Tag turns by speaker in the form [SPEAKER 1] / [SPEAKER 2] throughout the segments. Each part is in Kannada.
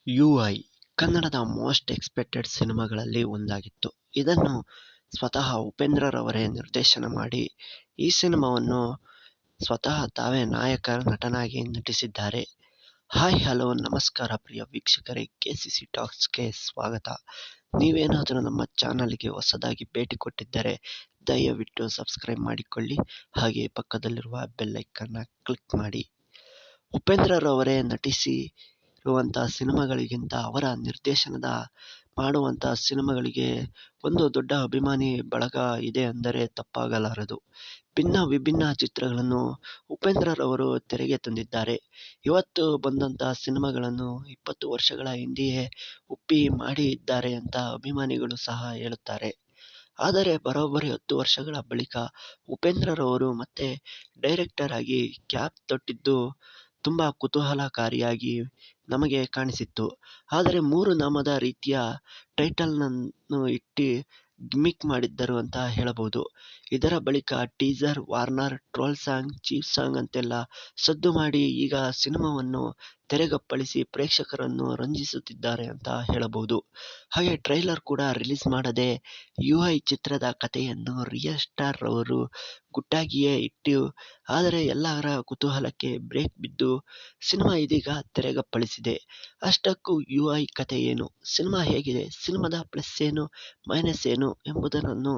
[SPEAKER 1] ಯುಐ ಕನ್ನಡದ ಮೋಸ್ಟ್ ಎಕ್ಸ್ಪೆಕ್ಟೆಡ್ ಸಿನಿಮಾಗಳಲ್ಲಿ ಒಂದಾಗಿತ್ತು. ಇದನ್ನು ಸ್ವತಃ ಉಪೇಂದ್ರರವರೇ ನಿರ್ದೇಶನ ಮಾಡಿ ಈ ಸಿನಿಮಾವನ್ನು ಸ್ವತಃ ತಾವೇ ನಾಯಕ ನಟನಾಗಿ ನಟಿಸಿದ್ದಾರೆ. ಹಾಯ್ ಹಲೋ ನಮಸ್ಕಾರ ಪ್ರಿಯ ವೀಕ್ಷಕರೇ, ಕೆಸಿಸಿ ಟಾಕ್ಸ್ಗೆ ಸ್ವಾಗತ. ನೀವೇನಾದರೂ ನಮ್ಮ ಚಾನಲ್ಗೆ ಹೊಸದಾಗಿ ಭೇಟಿ ಕೊಟ್ಟಿದ್ದರೆ ದಯವಿಟ್ಟು ಸಬ್ಸ್ಕ್ರೈಬ್ ಮಾಡಿಕೊಳ್ಳಿ, ಹಾಗೆ ಪಕ್ಕದಲ್ಲಿರುವ ಬೆಲ್ ಐಕಾನ್ನ ಕ್ಲಿಕ್ ಮಾಡಿ. ಉಪೇಂದ್ರರವರೇ ನಟಿಸಿರುವಂಥ ಸಿನಿಮಾಗಳಿಗಿಂತ ಅವರ ನಿರ್ದೇಶನದ ಮಾಡುವಂಥ ಸಿನಿಮಾಗಳಿಗೆ ಒಂದು ದೊಡ್ಡ ಅಭಿಮಾನಿ ಬಳಗ ಇದೆ ಅಂದರೆ ತಪ್ಪಾಗಲಾರದು. ಭಿನ್ನ ವಿಭಿನ್ನ ಚಿತ್ರಗಳನ್ನು ಉಪೇಂದ್ರರವರು ತೆರೆಗೆ ತಂದಿದ್ದಾರೆ. ಇವತ್ತು ಬಂದಂಥ ಸಿನಿಮಾಗಳನ್ನು 20 ವರ್ಷಗಳ ಹಿಂದೆಯೇ ಉಪ್ಪಿ ಮಾಡಿದ್ದಾರೆ ಅಂತ ಅಭಿಮಾನಿಗಳು ಸಹ ಹೇಳುತ್ತಾರೆ. ಆದರೆ ಬರೋಬ್ಬರಿ 10 ವರ್ಷಗಳ ಬಳಿಕ ಉಪೇಂದ್ರರವರು ಮತ್ತೆ ಡೈರೆಕ್ಟರ್ ಆಗಿ ಕ್ಯಾಪ್ ತೊಟ್ಟಿದ್ದು ತುಂಬ ಕುತೂಹಲಕಾರಿಯಾಗಿ ನಮಗೆ ಕಾಣಿಸಿತ್ತು. ಆದರೆ 3 ನಾಮದ ರೀತಿಯ ಟೈಟಲ್ನನ್ನು ಇಟ್ಟು ಗಿಮಿಕ್ ಮಾಡಿದ್ದರು ಅಂತ ಹೇಳಬಹುದು. ಇದರ ಬಳಿಕ teaser, Warner, troll song, cheap song ಅಂತೆಲ್ಲ ಸದ್ದು ಮಾಡಿ ಈಗ ಸಿನಿಮಾವನ್ನು ತೆರೆಗಪ್ಪಳಿಸಿ ಪ್ರೇಕ್ಷಕರನ್ನು ರಂಜಿಸುತ್ತಿದ್ದಾರೆ ಅಂತ ಹೇಳಬಹುದು. ಹಾಗೆ ಟ್ರೈಲರ್ ಕೂಡ ರಿಲೀಸ್ ಮಾಡದೆ ಯುಐ ಚಿತ್ರದ ಕಥೆಯನ್ನು ರಿಯಲ್ ಸ್ಟಾರ್ ರವರು ಗುಟ್ಟಾಗಿಯೇ ಇಟ್ಟು, ಆದರೆ ಎಲ್ಲರ ಕುತೂಹಲಕ್ಕೆ ಬ್ರೇಕ್ ಬಿದ್ದು ಸಿನಿಮಾ ಇದೀಗ ತೆರೆಗಪ್ಪಳಿಸಿದೆ. ಅಷ್ಟಕ್ಕೂ ಯುಐ ಕಥೆ ಏನು, ಸಿನಿಮಾ ಹೇಗಿದೆ, ಸಿನಿಮಾದ ಪ್ಲಸ್ ಏನು ಮೈನಸ್ ಏನು ಎಂಬುದನ್ನು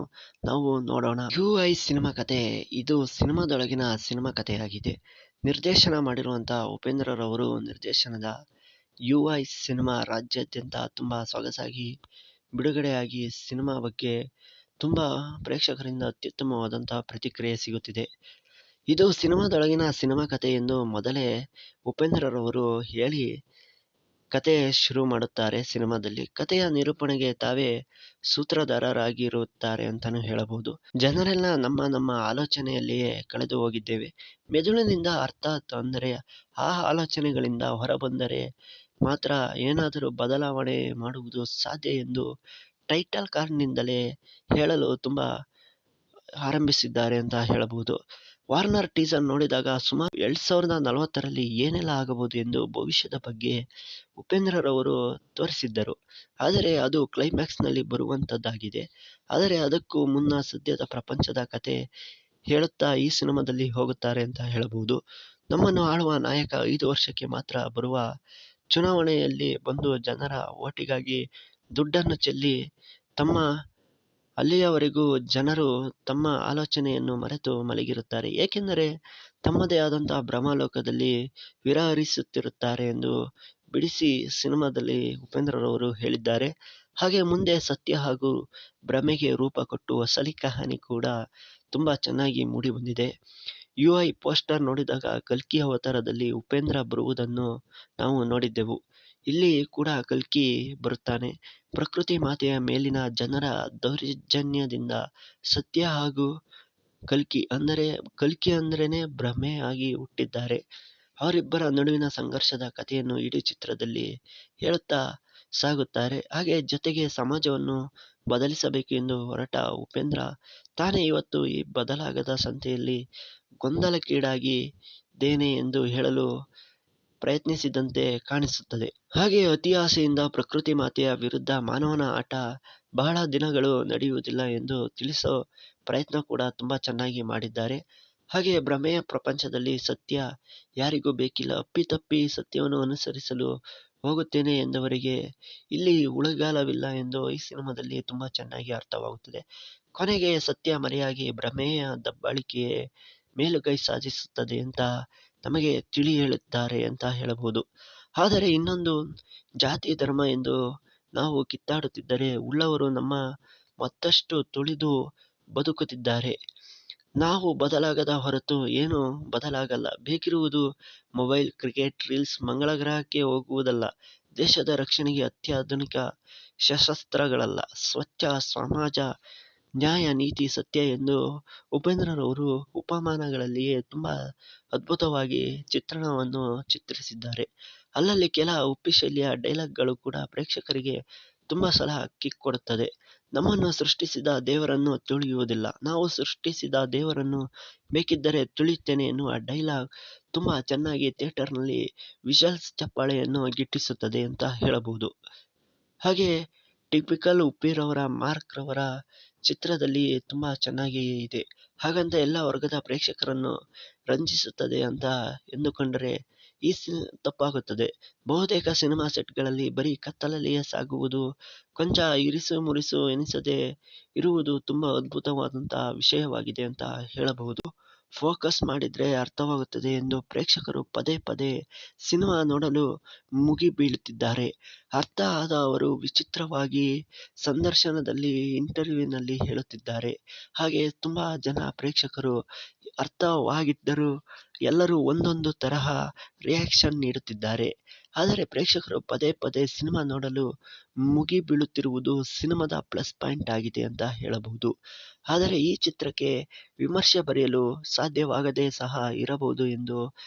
[SPEAKER 1] ನಾವು ನೋಡೋಣ. ಯುಐ ಸಿನಿಮಾ ಕಥೆ ಇದು ಸಿನಿಮಾದೊಳಗಿನ ಸಿನಿಮಾ ಕಥೆಯಾಗಿದೆ. ನಿರ್ದೇಶನ ಮಾಡಿರುವಂತಹ ಉಪೇಂದ್ರರವರು ನಿರ್ದೇಶನದ ಯುಐ ಸಿನಿಮಾ ರಾಜ್ಯಾದ್ಯಂತ ತುಂಬ ಸೊಗಸಾಗಿ ಬಿಡುಗಡೆಯಾಗಿ ಸಿನಿಮಾ ಬಗ್ಗೆ ತುಂಬ ಪ್ರೇಕ್ಷಕರಿಂದ ಅತ್ಯುತ್ತಮವಾದಂತಹ ಪ್ರತಿಕ್ರಿಯೆ ಸಿಗುತ್ತಿದೆ. ಇದು ಸಿನಿಮಾದೊಳಗಿನ ಸಿನಿಮಾ ಕಥೆ ಎಂದು ಮೊದಲೇ ಉಪೇಂದ್ರರವರು ಹೇಳಿ ಕತೆ ಶುರು ಮಾಡುತ್ತಾರೆ. ಸಿನಿಮಾದಲ್ಲಿ ಕಥೆಯ ನಿರೂಪಣೆಗೆ ತಾವೇ ಸೂತ್ರಧಾರರಾಗಿರುತ್ತಾರೆ ಅಂತಲೂ ಹೇಳಬಹುದು. ಜನರೆಲ್ಲ ನಮ್ಮ ಆಲೋಚನೆಯಲ್ಲಿಯೇ ಕಳೆದು ಹೋಗಿದ್ದೇವೆ. ಮೆದುಳಿನಿಂದ ಅರ್ಥಾತ್ ಅಂದರೆ ಆ ಆಲೋಚನೆಗಳಿಂದ ಹೊರಬಂದರೆ ಮಾತ್ರ ಏನಾದರೂ ಬದಲಾವಣೆ ಮಾಡುವುದು ಸಾಧ್ಯ ಎಂದು ಟೈಟಲ್ ಕಾರ್ಡ್ನಿಂದಲೇ ಹೇಳಲು ತುಂಬ ಆರಂಭಿಸಿದ್ದಾರೆ ಅಂತ ಹೇಳಬಹುದು. ವಾರ್ನರ್ ಟೀಸರ್ ನೋಡಿದಾಗ ಸುಮಾರು 2040ರಲ್ಲಿ ಏನೆಲ್ಲ ಆಗಬಹುದು ಎಂದು ಭವಿಷ್ಯದ ಬಗ್ಗೆ ಉಪೇಂದ್ರರವರು ತೋರಿಸಿದ್ದರು. ಆದರೆ ಅದು ಕ್ಲೈಮ್ಯಾಕ್ಸ್ನಲ್ಲಿ ಬರುವಂಥದ್ದಾಗಿದೆ. ಆದರೆ ಅದಕ್ಕೂ ಮುನ್ನ ಸದ್ಯದ ಪ್ರಪಂಚದ ಕತೆ ಹೇಳುತ್ತಾ ಈ ಸಿನಿಮಾದಲ್ಲಿ ಹೋಗುತ್ತಾರೆ ಅಂತ ಹೇಳಬಹುದು. ನಮ್ಮನ್ನು ಆಳುವ ನಾಯಕ 5 ವರ್ಷಕ್ಕೆ ಮಾತ್ರ ಬರುವ ಚುನಾವಣೆಯಲ್ಲಿ ಬಂದು ಜನರ ಓಟಿಗಾಗಿ ದುಡ್ಡನ್ನು ಚೆಲ್ಲಿ ಅಲ್ಲಿಯವರೆಗೂ ಜನರು ತಮ್ಮ ಆಲೋಚನೆಯನ್ನು ಮರೆತು ಮಲಗಿರುತ್ತಾರೆ. ಏಕೆಂದರೆ ತಮ್ಮದೇ ಆದಂತಹ ಭ್ರಮಾಲೋಕದಲ್ಲಿ ವಿಹರಿಸುತ್ತಿರುತ್ತಾರೆ ಎಂದು ಬಿಡಿಸಿ ಸಿನಿಮಾದಲ್ಲಿ ಉಪೇಂದ್ರರವರು ಹೇಳಿದ್ದಾರೆ. ಹಾಗೆ ಮುಂದೆ ಸತ್ಯ ಹಾಗೂ ಭ್ರಮೆಗೆ ರೂಪ ಕೊಟ್ಟು ಅಸಲಿ ಕಹಾನಿ ಕೂಡ ತುಂಬ ಚೆನ್ನಾಗಿ ಮೂಡಿಬಂದಿದೆ. ಯುಐ ಪೋಸ್ಟರ್ ನೋಡಿದಾಗ ಕಲ್ಕಿ ಅವತಾರದಲ್ಲಿ ಉಪೇಂದ್ರ ಬರುವುದನ್ನು ನಾವು ನೋಡಿದ್ದೆವು. ಇಲ್ಲಿ ಕೂಡ ಕಲ್ಕಿ ಬರುತ್ತಾನೆ. ಪ್ರಕೃತಿ ಮಾತೆಯ ಮೇಲಿನ ಜನರ ದೌರ್ಜನ್ಯದಿಂದ ಸತ್ಯ ಹಾಗೂ ಕಲ್ಕಿ ಅಂದ್ರೇನೆ ಭ್ರಮೆ ಆಗಿ ಹುಟ್ಟಿದ್ದಾರೆ. ಅವರಿಬ್ಬರ ನಡುವಿನ ಸಂಘರ್ಷದ ಕಥೆಯನ್ನು ಇಡೀ ಚಿತ್ರದಲ್ಲಿ ಹೇಳುತ್ತಾ ಸಾಗುತ್ತಾರೆ. ಹಾಗೆ ಜೊತೆಗೆ ಸಮಾಜವನ್ನು ಬದಲಿಸಬೇಕು ಎಂದು ಹೊರಟ ಉಪೇಂದ್ರ ತಾನೇ ಇವತ್ತು ಈ ಬದಲಾಗದ ಸಂತೆಯಲ್ಲಿ ಗೊಂದಲಕ್ಕೀಡಾಗಿದ್ದೇನೆ ಎಂದು ಹೇಳಲು ಪ್ರಯತ್ನಿಸಿದಂತೆ ಕಾಣಿಸುತ್ತದೆ. ಹಾಗೆ ಅತಿ ಆಸೆಯಿಂದ ಪ್ರಕೃತಿ ಮಾತೆಯ ವಿರುದ್ಧ ಮಾನವನ ಆಟ ಬಹಳ ದಿನಗಳು ನಡೆಯುವುದಿಲ್ಲ ಎಂದು ತಿಳಿಸೋ ಪ್ರಯತ್ನ ಕೂಡ ತುಂಬ ಚೆನ್ನಾಗಿ ಮಾಡಿದ್ದಾರೆ. ಹಾಗೆ ಭ್ರಮೆಯ ಪ್ರಪಂಚದಲ್ಲಿ ಸತ್ಯ ಯಾರಿಗೂ ಬೇಕಿಲ್ಲ. ಅಪ್ಪಿತಪ್ಪಿ ಸತ್ಯವನ್ನು ಅನುಸರಿಸಲು ಹೋಗುತ್ತೇನೆ ಎಂದವರಿಗೆ ಇಲ್ಲಿ ಉಳಿಗಾಲವಿಲ್ಲ ಎಂದು ಈ ಸಿನಿಮಾದಲ್ಲಿ ತುಂಬ ಚೆನ್ನಾಗಿ ಅರ್ಥವಾಗುತ್ತದೆ. ಕೊನೆಗೆ ಸತ್ಯ ಮರೆಯಾಗಿ ಭ್ರಮೆಯ ದಬ್ಬಾಳಿಕೆಯೇ ಮೇಲುಗೈ ಸಾಧಿಸುತ್ತದೆ ಅಂತ ನಮಗೆ ತಿಳಿ ಹೇಳುತ್ತಾರೆ ಅಂತ ಹೇಳಬಹುದು. ಆದರೆ ಇನ್ನೊಂದು ಜಾತಿ ಧರ್ಮ ಎಂದು ನಾವು ಕಿತ್ತಾಡುತ್ತಿದ್ದರೆ ಉಳ್ಳವರು ನಮ್ಮ ಮತ್ತಷ್ಟು ತುಳಿದು ಬದುಕುತ್ತಿದ್ದಾರೆ. ನಾವು ಬದಲಾಗದ ಹೊರತು ಏನೂ ಬದಲಾಗಲ್ಲ. ಬೇಕಿರುವುದು ಮೊಬೈಲ್, ಕ್ರಿಕೆಟ್, ರೀಲ್ಸ್, ಮಂಗಳ ಗ್ರಹಕ್ಕೆ ಹೋಗುವುದಲ್ಲ, ದೇಶದ ರಕ್ಷಣೆಗೆ ಅತ್ಯಾಧುನಿಕ ಶಸ್ತ್ರಾಸ್ತ್ರಗಳಲ್ಲ, ಸ್ವಚ್ಛ ಸಮಾಜ, ನ್ಯಾಯ, ನೀತಿ, ಸತ್ಯ ಎಂದು ಉಪೇಂದ್ರರವರು ಉಪಮಾನಗಳಲ್ಲಿಯೇ ತುಂಬ ಅದ್ಭುತವಾಗಿ ಚಿತ್ರಣವನ್ನು ಚಿತ್ರಿಸಿದ್ದಾರೆ. ಅಲ್ಲಲ್ಲಿ ಕೆಲ ಉಪ್ಪಿ ಶೈಲಿಯ ಡೈಲಾಗ್ಗಳು ಕೂಡ ಪ್ರೇಕ್ಷಕರಿಗೆ ತುಂಬ ಸಲ ಕಿಕ್ ಕೊಡುತ್ತದೆ. ನಮ್ಮನ್ನು ಸೃಷ್ಟಿಸಿದ ದೇವರನ್ನು ತುಳಿಯುವುದಿಲ್ಲ, ನಾವು ಸೃಷ್ಟಿಸಿದ ದೇವರನ್ನು ಬೇಕಿದ್ದರೆ ತುಳಿಯುತ್ತೇನೆ ಎನ್ನುವ ಡೈಲಾಗ್ ತುಂಬ ಚೆನ್ನಾಗಿ ಥಿಯೇಟರ್ನಲ್ಲಿ ವಿಷಲ್ಸ್ ಚಪ್ಪಾಳೆಯನ್ನು ಗಿಟ್ಟಿಸುತ್ತದೆ ಅಂತ ಹೇಳಬಹುದು. ಹಾಗೆ ಟಿಪಿಕಲ್ ಉಪ್ಪಿರವರ ಮಾರ್ಕ್ ರವರ ಚಿತ್ರದಲ್ಲಿ ತುಂಬ ಚೆನ್ನಾಗಿ ಇದೆ. ಹಾಗಂತ ಎಲ್ಲ ವರ್ಗದ ಪ್ರೇಕ್ಷಕರನ್ನು ರಂಜಿಸುತ್ತದೆ ಅಂತ ಎಂದುಕೊಂಡರೆ ತಪ್ಪಾಗುತ್ತದೆ. ಬಹುತೇಕ ಸಿನಿಮಾ ಸೆಟ್ಗಳಲ್ಲಿ ಬರೀ ಕತ್ತಲಲ್ಲಿಯೇ ಸಾಗುವುದು, ಕೊಂಚ ಇರಿಸು ಮುರಿಸು ಎನಿಸದೆ ಇರುವುದು ತುಂಬ ಅದ್ಭುತವಾದಂಥ ವಿಷಯವಾಗಿದೆ ಅಂತ ಹೇಳಬಹುದು. ಫೋಕಸ್ ಮಾಡಿದ್ರೆ ಅರ್ಥವಾಗುತ್ತದೆ ಎಂದು ಪ್ರೇಕ್ಷಕರು ಪದೇ ಪದೇ ಸಿನಿಮಾ ನೋಡಲು ಮುಗಿಬೀಳುತ್ತಿದ್ದಾರೆ. ಅರ್ಥ ಆದ ಅವರು ವಿಚಿತ್ರವಾಗಿ ಸಂದರ್ಶನದಲ್ಲಿ, ಇಂಟರ್ವ್ಯೂನಲ್ಲಿ ಹೇಳುತ್ತಿದ್ದಾರೆ. ಹಾಗೆ ತುಂಬ ಜನ ಪ್ರೇಕ್ಷಕರು ಅರ್ಥವಾಗಿದ್ದರೂ ಎಲ್ಲರೂ ಒಂದೊಂದು ತರಹ ರಿಯಾಕ್ಷನ್ ನೀಡುತ್ತಿದ್ದಾರೆ. ಆದರೆ ಪ್ರೇಕ್ಷಕರು ಪದೇ ಪದೇ ಸಿನಿಮಾ ನೋಡಲು ಮುಗಿಬೀಳುತ್ತಿರುವುದು ಸಿನಿಮಾದ ಪ್ಲಸ್ ಪಾಯಿಂಟ್ ಆಗಿದೆ ಅಂತ ಹೇಳಬಹುದು. ಆದರೆ ಈ ಚಿತ್ರಕ್ಕೆ ವಿಮರ್ಶೆ ಬರೆಯಲು ಸಾಧ್ಯವಾಗದೇ ಸಹ ಇರಬಹುದು ಎಂದು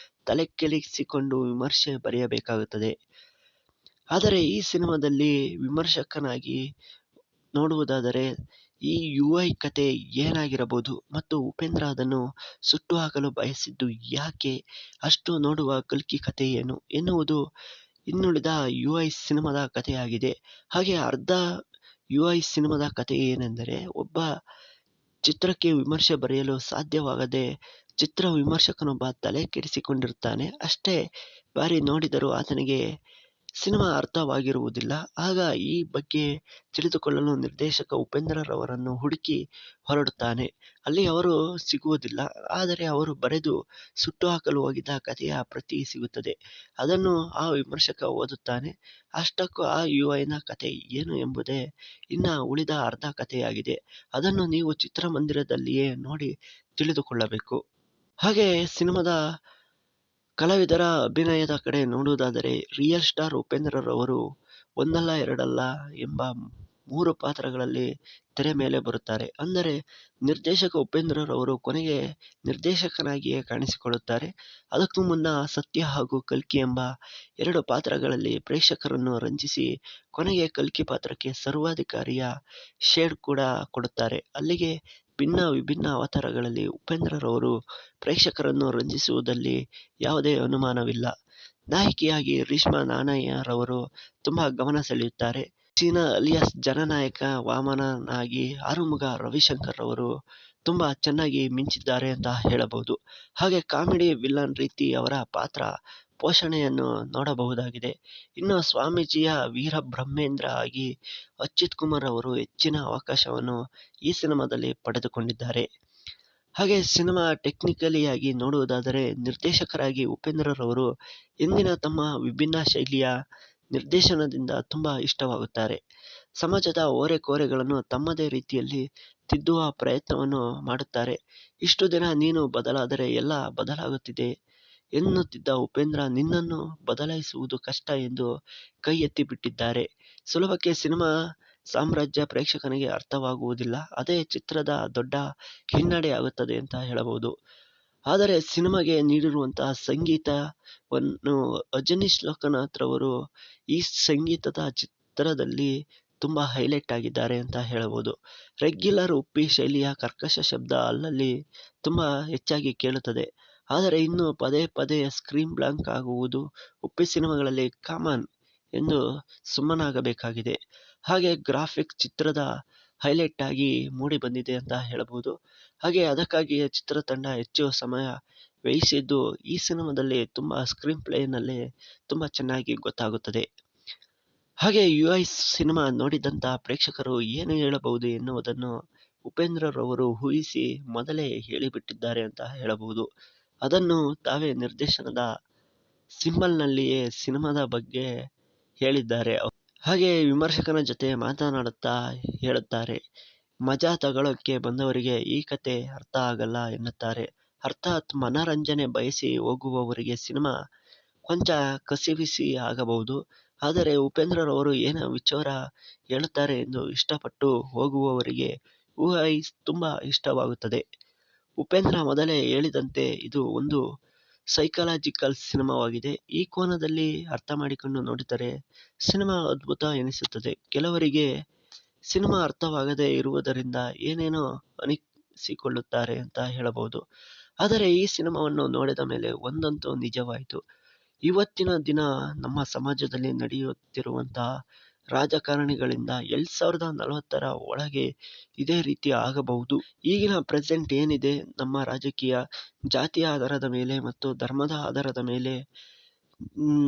[SPEAKER 1] ತಲೆಕೆಡಿಸಿಕೊಂಡು ವಿಮರ್ಶೆ ಬರೆಯಬೇಕಾಗುತ್ತದೆ. ಆದರೆ ಈ ಸಿನಿಮಾದಲ್ಲಿ ವಿಮರ್ಶಕನಾಗಿ ನೋಡುವುದಾದರೆ ಈ ಯುಐ ಕತೆ ಏನಾಗಿರಬಹುದು ಮತ್ತು ಉಪೇಂದ್ರ ಅದನ್ನು ಸುಟ್ಟು ಹಾಕಲು ಬಯಸಿದ್ದು ಯಾಕೆ, ಅಷ್ಟು ನೋಡುವ ಕಲ್ಕಿ ಕತೆ ಏನು ಎನ್ನುವುದು ಇನ್ನುಳಿದ ಯುಐ ಸಿನಿಮಾದ ಕಥೆಯಾಗಿದೆ. ಹಾಗೆ ಅರ್ಧ ಯುಐ ಸಿನಿಮಾದ ಕತೆ ಏನೆಂದರೆ, ಒಬ್ಬ ಚಿತ್ರಕ್ಕೆ ವಿಮರ್ಶೆ ಬರೆಯಲು ಸಾಧ್ಯವಾಗದೆ ಚಿತ್ರ ವಿಮರ್ಶಕನೊಬ್ಬ ತಲೆ ಕೆಡಿಸಿಕೊಂಡಿರುತ್ತಾನೆ. ಅಷ್ಟೇ ಬಾರಿ ನೋಡಿದರೂ ಆತನಿಗೆ ಸಿನಿಮಾ ಅರ್ಥವಾಗಿರುವುದಿಲ್ಲ. ಆಗ ಈ ಬಗ್ಗೆ ತಿಳಿದುಕೊಳ್ಳಲು ನಿರ್ದೇಶಕ ಉಪೇಂದ್ರರವರನ್ನು ಹುಡುಕಿ ಹೊರಡುತ್ತಾನೆ. ಅಲ್ಲಿ ಅವರು ಸಿಗುವುದಿಲ್ಲ. ಆದರೆ ಅವರು ಬರೆದು ಸುಟ್ಟು ಹಾಕಲು ಹೋಗಿದ್ದ ಕಥೆಯ ಪ್ರತಿ ಸಿಗುತ್ತದೆ. ಅದನ್ನು ಆ ವಿಮರ್ಶಕ ಓದುತ್ತಾನೆ. ಅಷ್ಟಕ್ಕೂ ಆ ಯುಐನ ಕತೆ ಏನು ಎಂಬುದೇ ಇನ್ನ ಉಳಿದ ಅರ್ಧ ಕಥೆಯಾಗಿದೆ. ಅದನ್ನು ನೀವು ಚಿತ್ರಮಂದಿರದಲ್ಲಿಯೇ ನೋಡಿ ತಿಳಿದುಕೊಳ್ಳಬೇಕು. ಹಾಗೆ ಸಿನಿಮಾದ ಕಲಾವಿದರ ಅಭಿನಯದ ಕಡೆ ನೋಡುವುದಾದರೆ, ರಿಯಲ್ ಸ್ಟಾರ್ ಉಪೇಂದ್ರರವರು ಒಂದಲ್ಲ ಎರಡಲ್ಲ ಎಂಬ 3 ಪಾತ್ರಗಳಲ್ಲಿ ತೆರೆ ಮೇಲೆ ಬರುತ್ತಾರೆ. ಅಂದರೆ ನಿರ್ದೇಶಕ ಉಪೇಂದ್ರರವರು ಕೊನೆಗೆ ನಿರ್ದೇಶಕನಾಗಿಯೇ ಕಾಣಿಸಿಕೊಳ್ಳುತ್ತಾರೆ. ಅದಕ್ಕೂ ಮುನ್ನ ಸತ್ಯ ಹಾಗೂ ಕಲ್ಕಿ ಎಂಬ 2 ಪಾತ್ರಗಳಲ್ಲಿ ಪ್ರೇಕ್ಷಕರನ್ನು ರಂಜಿಸಿ ಕೊನೆಗೆ ಕಲ್ಕಿ ಪಾತ್ರಕ್ಕೆ ಸರ್ವಾಧಿಕಾರಿಯ ಶೇಡ್ ಕೂಡ ಕೊಡುತ್ತಾರೆ. ಅಲ್ಲಿಗೆ ಭಿನ್ನ ವಿಭಿನ್ನ ಅವತಾರಗಳಲ್ಲಿ ಉಪೇಂದ್ರರವರು ಪ್ರೇಕ್ಷಕರನ್ನು ರಂಜಿಸುವುದಲ್ಲಿ ಯಾವುದೇ ಅನುಮಾನವಿಲ್ಲ. ನಾಯಕಿಯಾಗಿ ರೇಷ್ಮಾ ನಾಣಯ್ಯರವರು ತುಂಬಾ ಗಮನ ಸೆಳೆಯುತ್ತಾರೆ. ಸೀನಾ ಅಲಿಯಾಸ್ ಜನನಾಯಕ ವಾಮನನಾಗಿ ಆರುಮುಗ ರವಿಶಂಕರ್ ರವರು ತುಂಬಾ ಚೆನ್ನಾಗಿ ಮಿಂಚಿದ್ದಾರೆ ಅಂತ ಹೇಳಬಹುದು. ಹಾಗೆ ಕಾಮಿಡಿ ವಿಲನ್ ರೀತಿ ಅವರ ಪಾತ್ರ ಪೋಷಣೆಯನ್ನು ನೋಡಬಹುದಾಗಿದೆ. ಇನ್ನು ಸ್ವಾಮೀಜಿಯ ವೀರಬ್ರಹ್ಮೇಂದ್ರ ಆಗಿ ಅಚ್ಯುತ್ ಕುಮಾರ್ ಅವರು ಹೆಚ್ಚಿನ ಅವಕಾಶವನ್ನು ಈ ಸಿನಿಮಾದಲ್ಲಿ ಪಡೆದುಕೊಂಡಿದ್ದಾರೆ. ಹಾಗೆ ಸಿನಿಮಾ ಟೆಕ್ನಿಕಲಿಯಾಗಿ ನೋಡುವುದಾದರೆ, ನಿರ್ದೇಶಕರಾಗಿ ಉಪೇಂದ್ರರವರು ಇಂದಿನ ತಮ್ಮ ವಿಭಿನ್ನ ಶೈಲಿಯ ನಿರ್ದೇಶನದಿಂದ ತುಂಬಾ ಇಷ್ಟವಾಗುತ್ತಾರೆ. ಸಮಾಜದ ಓರೆಕೋರೆಗಳನ್ನು ತಮ್ಮದೇ ರೀತಿಯಲ್ಲಿ ತಿದ್ದುವ ಪ್ರಯತ್ನವನ್ನು ಮಾಡುತ್ತಾರೆ. ಇಷ್ಟು ದಿನ ನೀನು ಬದಲಾದರೆ ಎಲ್ಲ ಬದಲಾಗುತ್ತಿದೆ ಎನ್ನುತ್ತಿದ್ದ ಉಪೇಂದ್ರ ನಿನ್ನನ್ನು ಬದಲಾಯಿಸುವುದು ಕಷ್ಟ ಎಂದು ಕೈ ಎತ್ತಿ ಬಿಟ್ಟಿದ್ದಾರೆ. ಸುಲಭಕ್ಕೆ ಸಿನಿಮಾ ಸಾಮ್ರಾಜ್ಯ ಪ್ರೇಕ್ಷಕನಿಗೆ ಅರ್ಥವಾಗುವುದಿಲ್ಲ. ಅದೇ ಚಿತ್ರದ ದೊಡ್ಡ ಹಿನ್ನಡೆಯಾಗುತ್ತದೆ ಅಂತ ಹೇಳಬಹುದು. ಆದರೆ ಸಿನಿಮಾಗೆ ನೀಡಿರುವಂತಹ ಸಂಗೀತವನ್ನು ಅಜನೀಶ್ ಲೋಕನಾಥ್ ರವರು ಈ ಸಂಗೀತದ ಚಿತ್ರದಲ್ಲಿ ತುಂಬಾ ಹೈಲೈಟ್ ಆಗಿದ್ದಾರೆ ಅಂತ ಹೇಳಬಹುದು. ರೆಗ್ಯುಲರ್ ಉಪ್ಪಿ ಶೈಲಿಯ ಕರ್ಕಶ ಶಬ್ದ ಅಲ್ಲಲ್ಲಿ ತುಂಬಾ ಹೆಚ್ಚಾಗಿ ಕೇಳುತ್ತದೆ. ಆದರೆ ಇನ್ನು ಪದೇ ಪದೇ ಸ್ಕ್ರೀನ್ ಬ್ಲಾಂಕ್ ಆಗುವುದು ಉಪ್ಪಿ ಸಿನಿಮಾಗಳಲ್ಲಿ ಕಾಮನ್ ಎಂದು ಸುಮ್ಮನಾಗಬೇಕಾಗಿದೆ. ಹಾಗೆ ಗ್ರಾಫಿಕ್ಸ್ ಚಿತ್ರದ ಹೈಲೈಟ್ ಆಗಿ ಮೂಡಿ ಬಂದಿದೆ ಅಂತ ಹೇಳಬಹುದು. ಹಾಗೆ ಅದಕ್ಕಾಗಿಯೇ ಚಿತ್ರತಂಡ ಹೆಚ್ಚು ಸಮಯ ವ್ಯಯಿಸಿದ್ದು ಈ ಸಿನಿಮಾದಲ್ಲಿ ತುಂಬಾ ಸ್ಕ್ರೀನ್ ಪ್ಲೇನಲ್ಲೇ ತುಂಬಾ ಚೆನ್ನಾಗಿ ಗೊತ್ತಾಗುತ್ತದೆ. ಹಾಗೆ ಯುಐ ಸಿನಿಮಾ ನೋಡಿದಂಥ ಪ್ರೇಕ್ಷಕರು ಏನು ಹೇಳಬಹುದು ಎನ್ನುವುದನ್ನು ಉಪೇಂದ್ರರವರು ಊಹಿಸಿ ಮೊದಲೇ ಹೇಳಿಬಿಟ್ಟಿದ್ದಾರೆ ಅಂತ ಹೇಳಬಹುದು. ಅದನ್ನು ತಾವೇ ನಿರ್ದೇಶನದ ಸಿಂಬಲ್ನಲ್ಲಿಯೇ ಸಿನಿಮಾದ ಬಗ್ಗೆ ಹೇಳಿದ್ದಾರೆ. ಹಾಗೆ ವಿಮರ್ಶಕನ ಜೊತೆ ಮಾತನಾಡುತ್ತಾ ಹೇಳುತ್ತಾರೆ, ಮಜಾ ತಗೊಳ್ಳೋಕ್ಕೆ ಬಂದವರಿಗೆ ಈ ಕತೆ ಅರ್ಥ ಆಗಲ್ಲ ಎನ್ನುತ್ತಾರೆ. ಅರ್ಥಾತ್ ಮನರಂಜನೆ ಬಯಸಿ ಹೋಗುವವರಿಗೆ ಸಿನಿಮಾ ಕೊಂಚ ಕಸಿವಿಸಿ ಆಗಬಹುದು. ಆದರೆ ಉಪೇಂದ್ರರವರು ಏನು ವಿಚಾರ ಹೇಳುತ್ತಾರೆ ಎಂದು ಇಷ್ಟಪಟ್ಟು ಹೋಗುವವರಿಗೆ ಯುಐ ತುಂಬಾ ಇಷ್ಟವಾಗುತ್ತದೆ. ಉಪೇಂದ್ರ ಮೊದಲೇ ಹೇಳಿದಂತೆ ಇದು ಒಂದು ಸೈಕಲಾಜಿಕಲ್ ಸಿನಿಮಾವಾಗಿದೆ. ಈ ಕೋನದಲ್ಲಿ ಅರ್ಥ ಮಾಡಿಕೊಂಡು ನೋಡಿದರೆ ಸಿನಿಮಾ ಅದ್ಭುತ ಎನಿಸುತ್ತದೆ. ಕೆಲವರಿಗೆ ಸಿನಿಮಾ ಅರ್ಥವಾಗದೇ ಇರುವುದರಿಂದ ಏನೇನೋ ಅನಿಸಿಕೊಳ್ಳುತ್ತಾರೆ ಅಂತ ಹೇಳಬಹುದು. ಆದರೆ ಈ ಸಿನಿಮಾವನ್ನು ನೋಡಿದ ಮೇಲೆ ಒಂದಂತೂ ನಿಜವಾಯಿತು. ಇವತ್ತಿನ ದಿನ ನಮ್ಮ ಸಮಾಜದಲ್ಲಿ ನಡೆಯುತ್ತಿರುವಂತಹ ರಾಜಕಾರಣಿಗಳಿಂದ 2040ರ ಒಳಗೆ ಇದೇ ರೀತಿ ಆಗಬಹುದು. ಈಗಿನ ಪ್ರೆಸೆಂಟ್ ಏನಿದೆ ನಮ್ಮ ರಾಜಕೀಯ ಜಾತಿಯ ಆಧಾರದ ಮೇಲೆ ಮತ್ತು ಧರ್ಮದ ಆಧಾರದ ಮೇಲೆ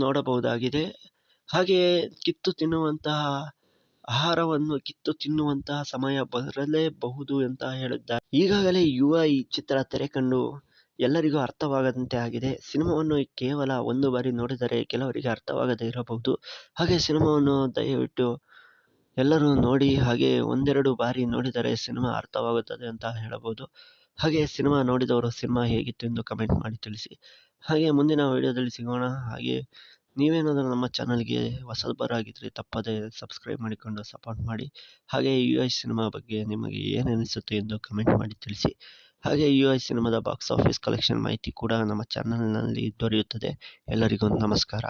[SPEAKER 1] ನೋಡಬಹುದಾಗಿದೆ. ಹಾಗೆಯೇ ಕಿತ್ತು ತಿನ್ನುವಂತಹ ಆಹಾರವನ್ನು ಕಿತ್ತು ತಿನ್ನುವಂತಹ ಸಮಯ ಬರಲೇಬಹುದು ಅಂತ ಹೇಳಿದ್ದಾರೆ. ಈಗಾಗಲೇ ಯುವ ಈ ಚಿತ್ರ ತೆರೆ ಕಂಡು ಎಲ್ಲರಿಗೂ ಅರ್ಥವಾಗದಂತೆ ಆಗಿದೆ. ಸಿನಿಮಾವನ್ನು ಕೇವಲ ಒಂದು ಬಾರಿ ನೋಡಿದರೆ ಕೆಲವರಿಗೆ ಅರ್ಥವಾಗದೇ ಇರಬಹುದು. ಹಾಗೆ ಸಿನಿಮಾವನ್ನು ದಯವಿಟ್ಟು ಎಲ್ಲರೂ ನೋಡಿ, ಹಾಗೆ ಒಂದೆರಡು ಬಾರಿ ನೋಡಿದರೆ ಸಿನಿಮಾ ಅರ್ಥವಾಗುತ್ತದೆ ಅಂತ ಹೇಳಬಹುದು. ಹಾಗೆ ಸಿನಿಮಾ ನೋಡಿದವರು ಸಿನಿಮಾ ಹೇಗಿತ್ತು ಎಂದು ಕಮೆಂಟ್ ಮಾಡಿ ತಿಳಿಸಿ. ಹಾಗೆ ಮುಂದಿನ ವಿಡಿಯೋದಲ್ಲಿ ಸಿಗೋಣ. ಹಾಗೆ ನೀವೇನಾದರೂ ನಮ್ಮ ಚಾನಲ್ಗೆ ಹೊಸಬರಾಗಿದ್ದರೆ ತಪ್ಪದೆ ಸಬ್ಸ್ಕ್ರೈಬ್ ಮಾಡಿಕೊಂಡು ಸಪೋರ್ಟ್ ಮಾಡಿ. ಹಾಗೆ UI ಸಿನಿಮಾ ಬಗ್ಗೆ ನಿಮಗೆ ಏನಿಸುತ್ತೆ ಎಂದು ಕಮೆಂಟ್ ಮಾಡಿ ತಿಳಿಸಿ. ಹಾಗೆ UI ಸಿನಿಮಾದ ಬಾಕ್ಸ್ ಆಫೀಸ್ ಕಲೆಕ್ಷನ್ ಮಾಹಿತಿ ಕೂಡ ನಮ್ಮ ಚಾನಲ್ನಲ್ಲಿ ದೊರೆಯುತ್ತದೆ. ಎಲ್ಲರಿಗೂ ನಮಸ್ಕಾರ.